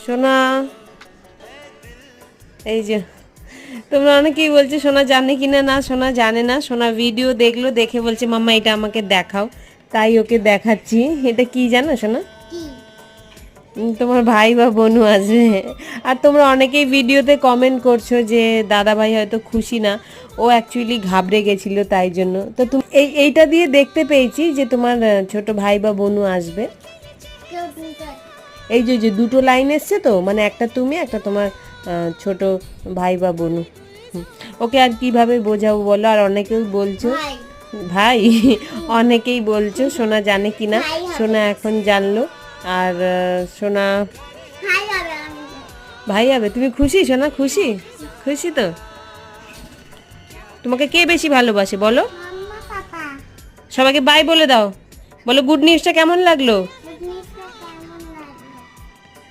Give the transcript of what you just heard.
সোনা, এই যে তোমরা অনেকেই বলছো সোনা জানে কিনা, না সোনা জানে না। সোনা ভিডিও দেখলো, দেখে বলছে মাম্মা এটা আমাকে দেখাও, তাই ওকে দেখাচ্ছি। এটা কি জানো সোনা? তোমার ভাই বা বোনু আসবে। আর তোমরা অনেকেই ভিডিওতে কমেন্ট করছো যে দাদা ভাই হয়তো খুশি না, ও অ্যাকচুয়ালি ঘাবড়ে গেছিল তাই জন্য। তো তুমি এইটা দিয়ে দেখতে পেয়েছি যে তোমার ছোট ভাই বা বোনু আসবে। এই যে যে দুটো লাইন এসছে তো, মানে একটা তুমি একটা তোমার ছোট ভাই বা বোনু। ওকে আর কিভাবে বোঝাবো বলো? আর অনেকেই বলছো ভাই, অনেকেই বলছো সোনা জানে কিনা। সোনা এখন জানলো। আর সোনা ভাই হবে। তুমি খুশি সোনা? খুশি? খুশি তো? তোমাকে কে বেশি ভালোবাসে বলো? সবাইকে বাই বলে দাও। বলো গুড নিউজটা কেমন লাগলো?